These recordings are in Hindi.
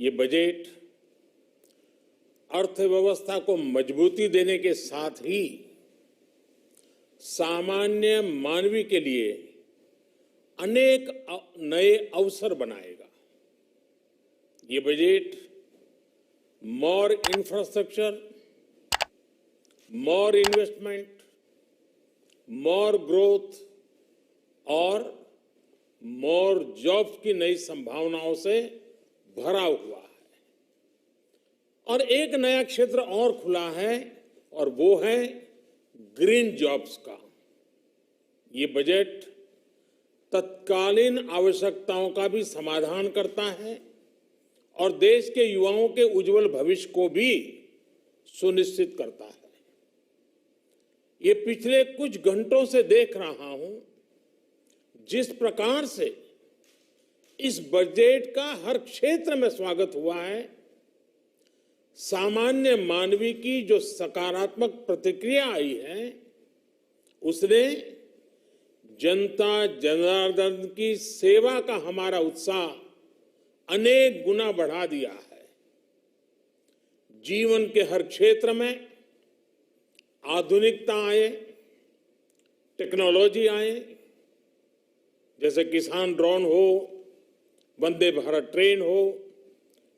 ये बजट अर्थव्यवस्था को मजबूती देने के साथ ही सामान्य मानवी के लिए अनेक नए अवसर बनाएगा। ये बजट मोर इंफ्रास्ट्रक्चर, मोर इन्वेस्टमेंट, मोर ग्रोथ और मोर जॉब्स की नई संभावनाओं से भरा हुआ है। और एक नया क्षेत्र और खुला है और वो है ग्रीन जॉब्स का। ये बजट तत्कालीन आवश्यकताओं का भी समाधान करता है और देश के युवाओं के उज्जवल भविष्य को भी सुनिश्चित करता है। ये पिछले कुछ घंटों से देख रहा हूं जिस प्रकार से इस बजट का हर क्षेत्र में स्वागत हुआ है, सामान्य मानवी की जो सकारात्मक प्रतिक्रिया आई है उसने जनता जनार्दन की सेवा का हमारा उत्साह अनेक गुना बढ़ा दिया है। जीवन के हर क्षेत्र में आधुनिकता आए, टेक्नोलॉजी आए, जैसे किसान ड्रोन हो, वंदे भारत ट्रेन हो,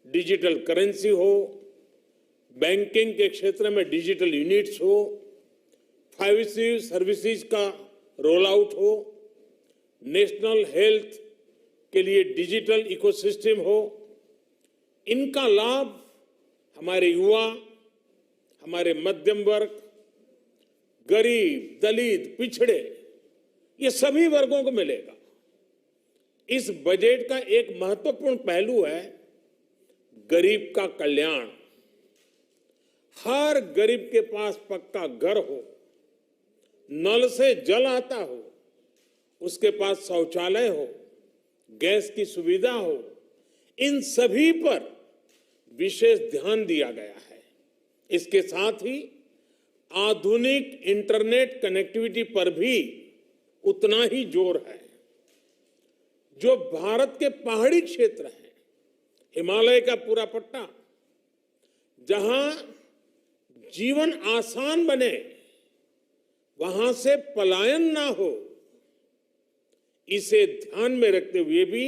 डिजिटल करेंसी हो, बैंकिंग के क्षेत्र में डिजिटल यूनिट्स हो, 5G सर्विसेज का रोल आउट हो, नेशनल हेल्थ के लिए डिजिटल इकोसिस्टम हो। इनका लाभ हमारे युवा, हमारे मध्यम वर्ग, गरीब, दलित, पिछड़े, ये सभी वर्गों को मिलेगा। इस बजट का एक महत्वपूर्ण पहलू है गरीब का कल्याण। हर गरीब के पास पक्का घर हो, नल से जल आता हो, उसके पास शौचालय हो, गैस की सुविधा हो, इन सभी पर विशेष ध्यान दिया गया है। इसके साथ ही आधुनिक इंटरनेट कनेक्टिविटी पर भी उतना ही जोर है। जो भारत के पहाड़ी क्षेत्र हैं, हिमालय का पूरा पट्टा, जहां जीवन आसान बने, वहां से पलायन ना हो, इसे ध्यान में रखते हुए भी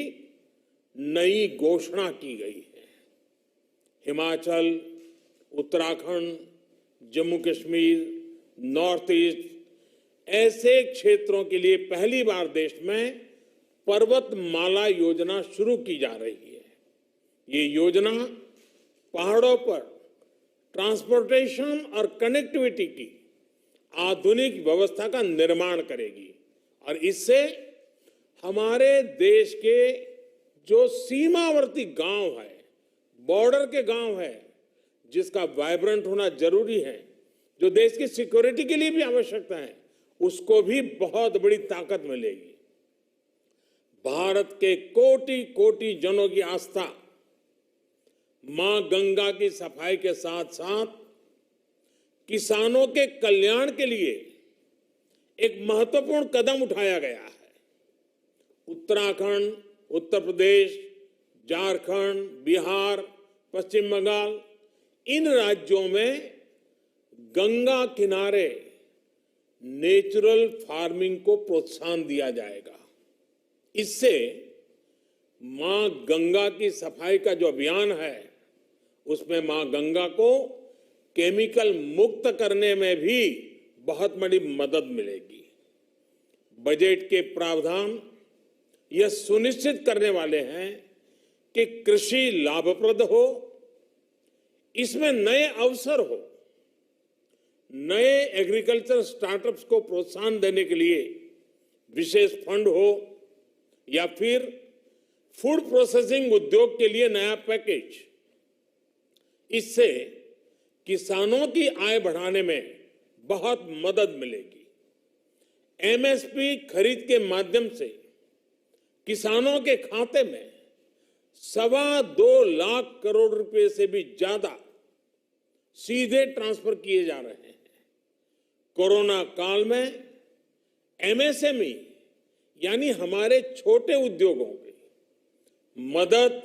नई घोषणा की गई है। हिमाचल, उत्तराखंड, जम्मू कश्मीर, नॉर्थ ईस्ट ऐसे क्षेत्रों के लिए पहली बार देश में पर्वतमाला योजना शुरू की जा रही है। ये योजना पहाड़ों पर ट्रांसपोर्टेशन और कनेक्टिविटी की आधुनिक व्यवस्था का निर्माण करेगी और इससे हमारे देश के जो सीमावर्ती गांव है, बॉर्डर के गांव है, जिसका वाइब्रेंट होना जरूरी है, जो देश की सिक्योरिटी के लिए भी आवश्यकता है, उसको भी बहुत बड़ी ताकत मिलेगी। भारत के कोटि कोटि जनों की आस्था मां गंगा की सफाई के साथ साथ किसानों के कल्याण के लिए एक महत्वपूर्ण कदम उठाया गया है। उत्तराखंड, उत्तर प्रदेश, झारखंड, बिहार, पश्चिम बंगाल, इन राज्यों में गंगा किनारे नेचुरल फार्मिंग को प्रोत्साहन दिया जाएगा। इससे मां गंगा की सफाई का जो अभियान है, उसमें मां गंगा को केमिकल मुक्त करने में भी बहुत बड़ी मदद मिलेगी। बजट के प्रावधान यह सुनिश्चित करने वाले हैं कि कृषि लाभप्रद हो, इसमें नए अवसर हो, नए एग्रीकल्चर स्टार्टअप्स को प्रोत्साहन देने के लिए विशेष फंड हो या फिर फूड प्रोसेसिंग उद्योग के लिए नया पैकेज। इससे किसानों की आय बढ़ाने में बहुत मदद मिलेगी। एमएसपी खरीद के माध्यम से किसानों के खाते में 2.25 लाख करोड़ रुपए से भी ज्यादा सीधे ट्रांसफर किए जा रहे हैं। कोरोना काल में एमएसएमई यानी हमारे छोटे उद्योगों की मदद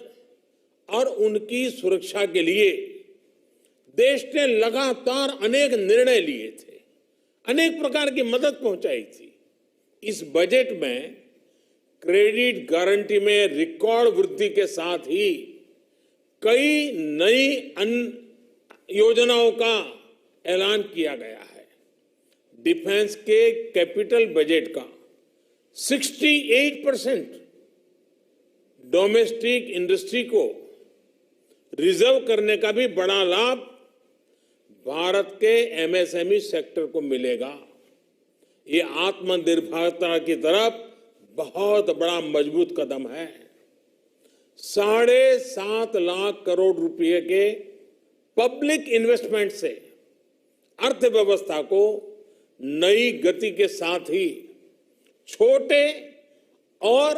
और उनकी सुरक्षा के लिए देश ने लगातार अनेक निर्णय लिए थे, अनेक प्रकार की मदद पहुंचाई थी। इस बजट में क्रेडिट गारंटी में रिकॉर्ड वृद्धि के साथ ही कई नई योजनाओं का ऐलान किया गया है। डिफेंस के कैपिटल बजट का 68% डोमेस्टिक इंडस्ट्री को रिजर्व करने का भी बड़ा लाभ भारत के एमएसएमई सेक्टर को मिलेगा। ये आत्मनिर्भरता की तरफ बहुत बड़ा मजबूत कदम है। 7.5 लाख करोड़ रुपए के पब्लिक इन्वेस्टमेंट से अर्थव्यवस्था को नई गति के साथ ही छोटे और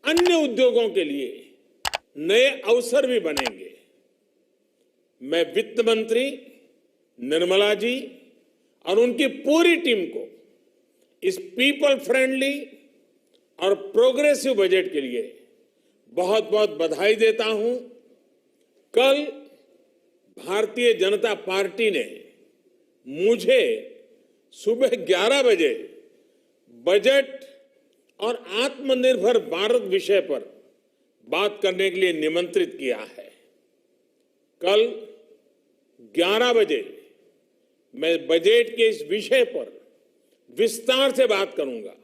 अन्य उद्योगों के लिए नए अवसर भी बनेंगे। मैं वित्त मंत्री निर्मला जी और उनकी पूरी टीम को इस पीपल फ्रेंडली और प्रोग्रेसिव बजट के लिए बहुत बहुत बधाई देता हूं। कल भारतीय जनता पार्टी ने मुझे सुबह 11 बजे बजट और आत्मनिर्भर भारत विषय पर बात करने के लिए निमंत्रित किया है। कल 11 बजे मैं बजट के इस विषय पर विस्तार से बात करूंगा।